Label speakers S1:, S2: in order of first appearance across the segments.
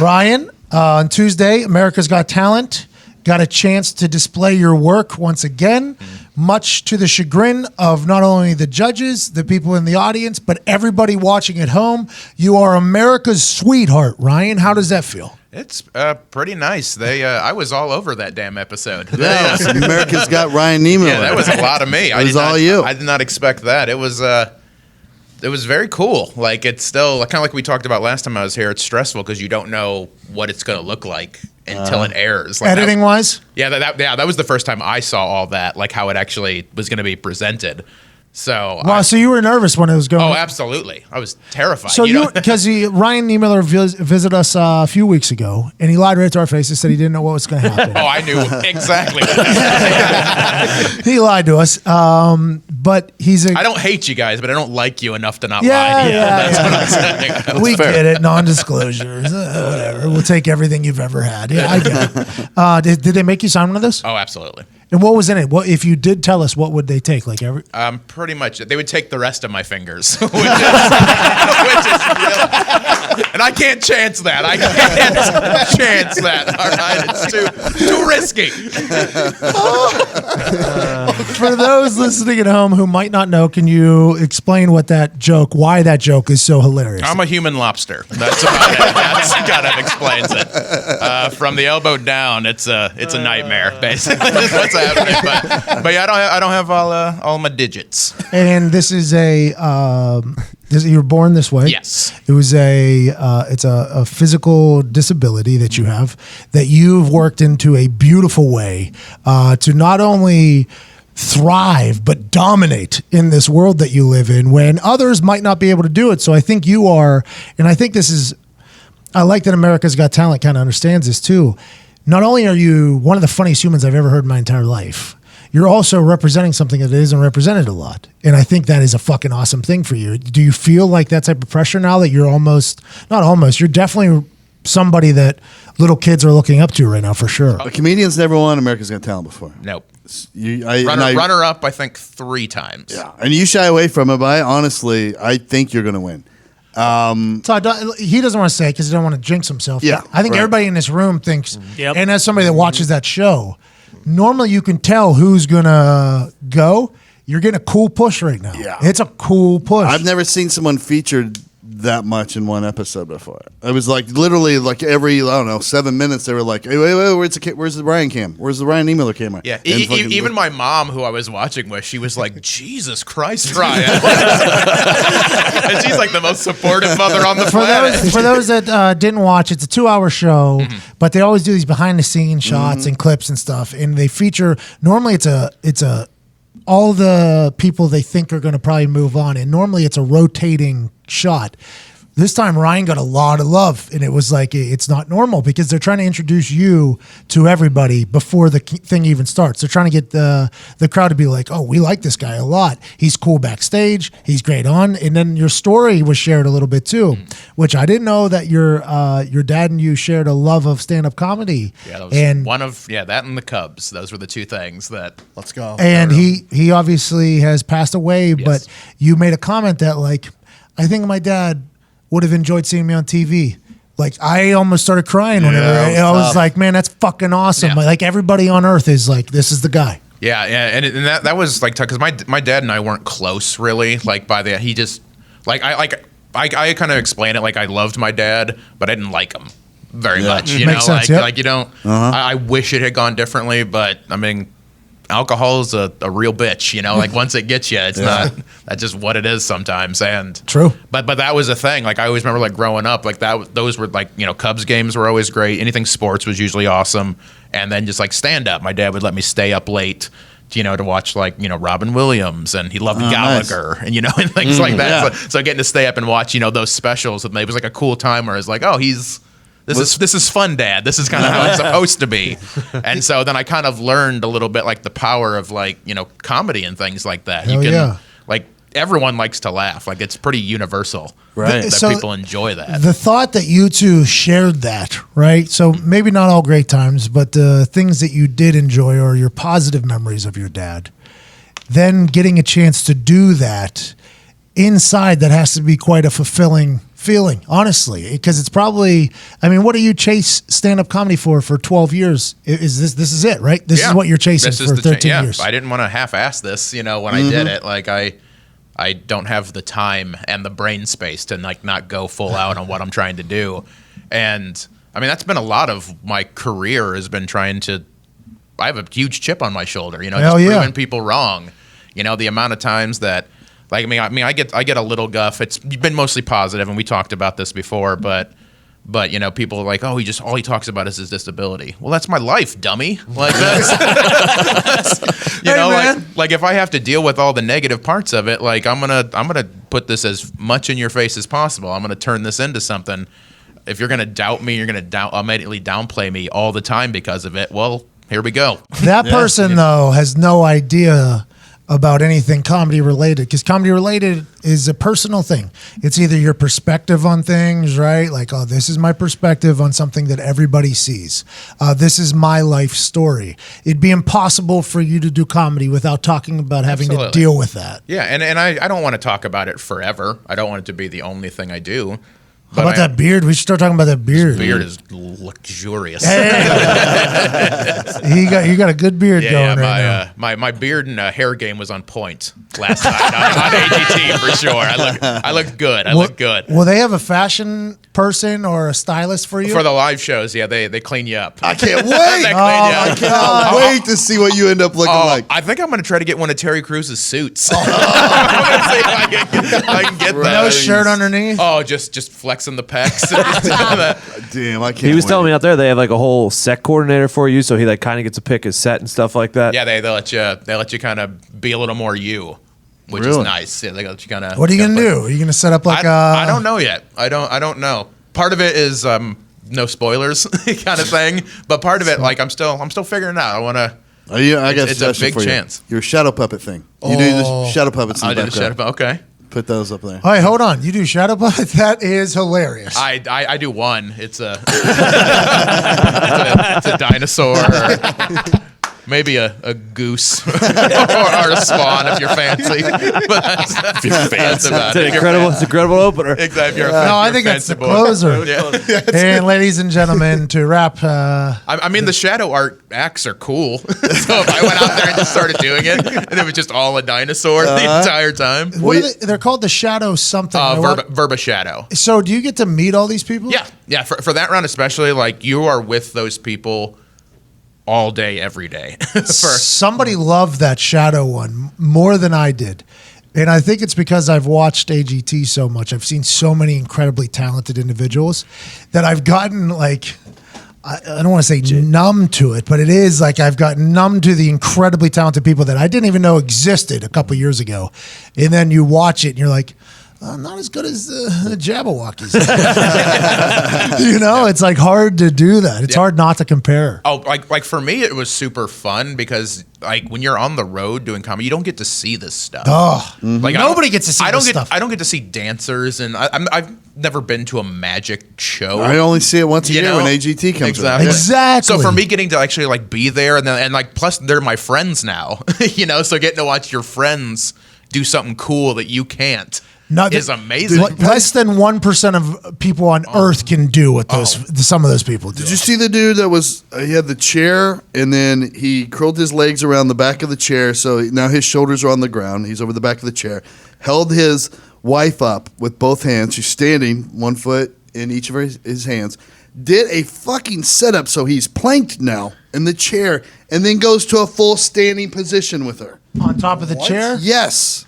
S1: Ryan, on Tuesday, America's Got Talent. Got a chance to display your work once again, much to the chagrin of not only the judges, the people in the audience, but everybody watching at home. You are America's sweetheart, Ryan. How does that feel?
S2: It's pretty nice. I was all over that damn episode.
S3: Yeah, America's Got Ryan Niemiller.
S2: Yeah, that was a lot of me.
S3: It was all you.
S2: I did not expect that. It was very cool. Like, it's still kind of like we talked about last time I was here. It's stressful because you don't know what it's going to look like until it airs. Like,
S1: editing wise?
S2: Yeah, that was the first time I saw all that, like how it actually was going to be presented. So
S1: wow, so you were nervous when it was going.
S2: Oh, absolutely. I was terrified.
S1: So because Ryan Niemiller visited us a few weeks ago, and he lied right to our faces, said he didn't know what was going to happen.
S2: Oh, I knew exactly.
S1: He lied to us. But I
S2: don't hate you guys, but I don't like you enough to not lie to you. That's what I'm saying.
S1: We get it. Non-disclosures. Whatever. We'll take everything you've ever had. Yeah, I get it. Did they make you sign one of those?
S2: Oh, absolutely.
S1: And what was in it? What if you did tell us? What would they take? Like
S2: pretty much they would take the rest of my fingers, which is real. And I can't chance that. I can't chance that. All right, it's too risky.
S1: For those listening at home who might not know, can you explain why that joke is so hilarious?
S2: I'm a human lobster. That's about it. That's kind of explains it. From the elbow down, it's a nightmare basically. That's what's happening. But yeah, I don't have all my digits.
S1: And this is you were born this way.
S2: Yes.
S1: It was it's a physical disability that you have that you've worked into a beautiful way to not only thrive but dominate in this world that you live in when others might not be able to do it. So I think you are, and I think I like that America's Got Talent kind of understands this too. Not only are you one of the funniest humans I've ever heard in my entire life, you're also representing something that isn't represented a lot. And I think that is a fucking awesome thing for you. Do you feel like that type of pressure now that you're you're definitely somebody that little kids are looking up to right now for sure?
S3: A comedian's never won America's Got Talent before.
S2: Nope.
S3: Runner
S2: up, I think 3 times.
S3: Yeah, and you shy away from it, but I think you're going to win.
S1: So he doesn't want to say it because he don't want to jinx himself.
S3: Yeah,
S1: I think everybody in this room thinks, and as somebody that watches that show, normally you can tell who's going to go. You're getting a cool push right now.
S3: Yeah.
S1: It's a cool push.
S3: I've never seen someone featured that much in one episode before. It was like literally like every 7 minutes they were like, hey, wait, where's the Ryan cam? Where's the Ryan Niemiller camera?
S2: Yeah, even my mom, who I was watching with, she was like, Jesus Christ, Ryan. And she's like the most supportive mother on the planet.
S1: For those that didn't watch, it's a 2-hour show, but they always do these behind the scenes shots and clips and stuff, and they feature, normally it's a all the people they think are going to probably move on, and normally it's a rotating shot. This time Ryan got a lot of love, and it was like it's not normal because they're trying to introduce you to everybody before the thing even starts. They're trying to get the crowd to be like, oh, we like this guy a lot. He's cool backstage. He's great on. And then your story was shared a little bit too, which I didn't know that your dad and you shared a love of stand-up comedy.
S2: Yeah, that was that and the Cubs. Those were the 2 things that.
S3: Let's go.
S1: And he obviously has passed away, but you made a comment that like, I think my dad would have enjoyed seeing me on TV. Like, I almost started crying whenever I was like, man, that's fucking awesome. Yeah. Like, everybody on earth is like, this is the guy.
S2: Yeah, and that was like, because my dad and I weren't close really. Like, he just, like, I kind of explain it like I loved my dad, but I didn't like him very much. You
S1: Makes
S2: know,
S1: sense,
S2: like you don't. I wish it had gone differently, but I mean, alcohol is a real bitch, you know, like once it gets you, it's not, that's just what it is sometimes. And
S1: true.
S2: But that was a thing. Like I always remember like growing up, like those were like, you know, Cubs games were always great. Anything sports was usually awesome. And then just like stand up, my dad would let me stay up late, you know, to watch like, you know, Robin Williams, and he loved Gallagher and, you know, and things like that. Yeah. So getting to stay up and watch, you know, those specials with me, it was like a cool time where it's like, oh, this is fun, Dad. This is kind of how it's supposed to be. And so then I kind of learned a little bit like the power of like, you know, comedy and things like that. Like everyone likes to laugh. Like it's pretty universal, right? That people enjoy that.
S1: The thought that you two shared that, right? So maybe not all great times, but the things that you did enjoy are your positive memories of your dad. Then getting a chance to do that inside, that has to be quite a fulfilling feeling, honestly, because it's probably, I mean, what do you chase stand-up comedy for 12 years? This is it, right? This is what you're chasing for 13 years.
S2: I didn't want to half-ass this, when I did it. Like, I don't have the time and the brain space to like not go full out on what I'm trying to do. And I mean, that's been a lot of my career has been trying to, I have a huge chip on my shoulder, just proving people wrong. The amount of times that, like, I get a little guff. It's been mostly positive, and we talked about this before, but people are like, oh, all he talks about is his disability. Well, that's my life, dummy. Like that's like if I have to deal with all the negative parts of it, like I'm gonna put this as much in your face as possible. I'm gonna turn this into something. If you're gonna doubt me, you're gonna immediately downplay me all the time because of it. Well, here we go.
S1: That person though has no idea about anything comedy related, because comedy related is a personal thing. It's either your perspective on things, right? Like, oh, this is my perspective on something that everybody sees. This is my life story. It'd be impossible for you to do comedy without talking about having to deal with that.
S2: Yeah, and I don't want to talk about it forever. I don't want it to be the only thing I do.
S1: How about that beard? We should start talking about that beard.
S2: His beard is luxurious.
S1: Hey. you got a good beard going right
S2: now. My beard and hair game was on point last night on AGT for sure. I looked good. I look good.
S1: Will they have a fashion person or a stylist for you?
S2: For the live shows, yeah, they clean you up.
S3: I can't wait. I cannot wait to see what you end up looking like.
S2: I think I'm going to try to get one of Terry Cruz's suits. I'm going to see if I can get that.
S1: No shirt underneath?
S2: Oh, just flexing the pecs.
S3: Damn, I can't.
S4: He was telling me out there they have like a whole set coordinator for you, so he like kind of gets to pick his set and stuff like that.
S2: Yeah, they let you kind of be a little more you, which is nice. Yeah, they let you kind of.
S1: What are you gonna do? Are you gonna set up like
S2: I don't know yet. I don't know. Part of it is no spoilers kind of thing, but part of it like I'm still figuring it out. I want to.
S3: I got
S2: it's a big chance.
S3: Your shadow puppet thing. You do the shadow puppets in the background.
S2: Do the shadow puppet. Okay.
S3: Put those up there.
S1: All right, hold on. You do shadow puppet? That is hilarious.
S2: I do one. It's a it's a dinosaur. Maybe a goose or a swan if you're fancy. But that's about it.
S4: It's an incredible opener.
S2: Exactly.
S1: I think that's the closer.
S2: Yeah.
S1: And ladies and gentlemen, to wrap.
S2: I mean, the shadow art acts are cool. So if I went out there and just started doing it, and it was just all a dinosaur the entire time.
S1: They're called the shadow something.
S2: Verba Shadow.
S1: So do you get to meet all these people?
S2: Yeah. For that round especially, like you are with those people all day, every day.
S1: Somebody loved that shadow one more than I did. And I think it's because I've watched AGT so much. I've seen so many incredibly talented individuals that I've gotten like, I don't want to say numb to it, but it is like I've gotten numb to the incredibly talented people that I didn't even know existed a couple years ago. And then you watch it and you're like, not as good as the Jabberwockies. It's like hard to do that. It's hard not to compare.
S2: Oh, like for me, it was super fun because like when you're on the road doing comedy, you don't get to see this stuff.
S1: Oh, like nobody gets to see this stuff.
S2: I don't get to see dancers, and I've never been to a magic show.
S3: I only see it once a year when AGT comes out.
S1: Exactly.
S2: So for me, getting to actually like be there, and like plus they're my friends now. So getting to watch your friends do something cool that you can't. Is amazing.
S1: Less than 1% of people on Earth can do what some of those people do.
S3: Did you see the dude that was? He had the chair, and then he curled his legs around the back of the chair, so now his shoulders are on the ground. He's over the back of the chair. Held his wife up with both hands. She's standing, one foot in each of his hands. Did a fucking setup, so he's planked now in the chair, and then goes to a full standing position with her
S1: on top of the chair.
S3: Yes.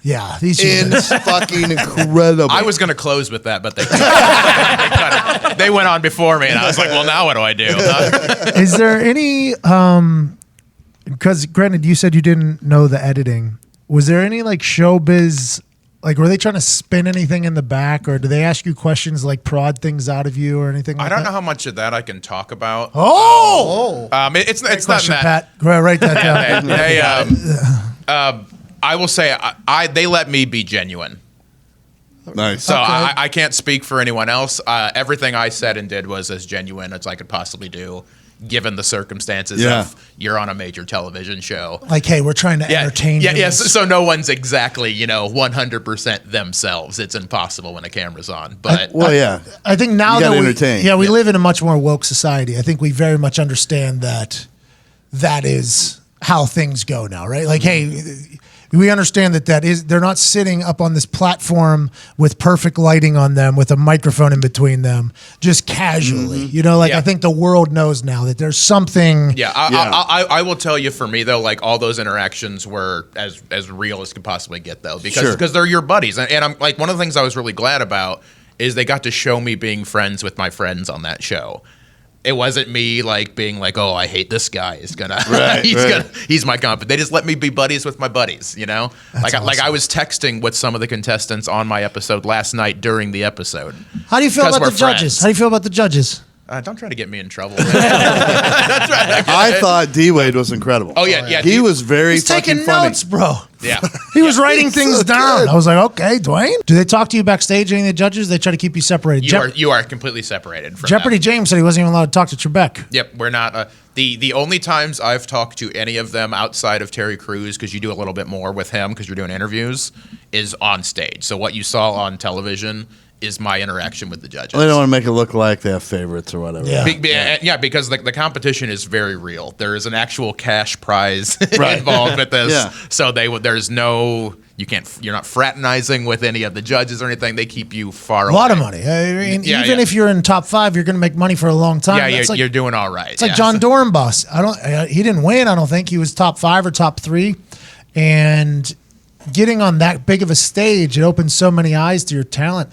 S1: Yeah, these
S3: fucking incredible.
S2: I was going to close with that, but they went on before me, and I was like, well, now what do I do?
S1: Is there any, because granted, you said you didn't know the editing. Was there any like showbiz, like were they trying to spin anything in the back, or do they ask you questions like prod things out of you or anything like that?
S2: I don't know how much of that I can talk about.
S1: It's
S2: not
S1: question,
S2: that.
S1: Pat. Write that
S2: down. I will say they let me be genuine.
S3: Nice.
S2: So okay. I can't speak for anyone else. Everything I said and did was as genuine as I could possibly do. given the circumstances
S3: Yeah.
S2: of you're on a major television show.
S1: Like, hey, we're trying to entertain you.
S2: Yeah. So no one's exactly 100% themselves. It's impossible when a camera's on. But
S1: I think now
S3: You
S1: that
S3: gotta
S1: we
S3: entertain.
S1: we live in a much more woke society. I think we very much understand that is how things go now, right? Like, hey, we understand that is they're not sitting up on this platform with perfect lighting on them with a microphone in between them just casually. I think the world knows now that there's something.
S2: Yeah, I will tell you, for me though, like all those interactions were as real as could possibly get though, because they're your buddies, and I'm like, one of the things I was really glad about is they got to show me being friends with my friends on that show. It wasn't me like being like, oh, I hate this guy. He's my comp. They just let me be buddies with my buddies.
S1: That's
S2: like
S1: awesome.
S2: I was texting with some of the contestants on my episode last night during the episode.
S1: How do you feel about
S2: we're
S1: the judges?
S2: friends.
S1: How do you feel about the judges?
S2: Don't try to get me in trouble.
S3: I thought D-Wade was incredible.
S2: Oh yeah.
S3: He was very
S1: He's
S3: fucking
S1: taking
S3: funny.
S1: notes, bro.
S2: Yeah.
S1: He was writing
S3: He's
S1: things
S3: so
S1: down.
S3: good.
S1: I was like, okay, Dwayne. Do they talk to you backstage, any of the judges? They try to keep you separated.
S2: You are completely separated from
S1: Jeopardy
S2: them.
S1: James said he wasn't even allowed to talk to Trebek.
S2: Yep, we're not. The only times I've talked to any of them outside of Terry Crews, because you do a little bit more with him because you're doing interviews, is on stage. So what you saw on television is my interaction with the judges.
S3: They don't want to make it look like they have favorites or whatever.
S1: Yeah.
S2: Because the competition is very real. There is an actual cash prize involved with this.
S3: Yeah.
S2: So there's no, you're not fraternizing with any of the judges or anything. They keep you far away.
S1: A lot of money. I mean, even if you're in top 5, you're going to make money for a long time.
S2: Yeah, you're doing all right.
S1: It's like John Dorenbos. He didn't win. I don't think he was top 5 or top 3, and getting on that big of a stage, it opens so many eyes to your talent.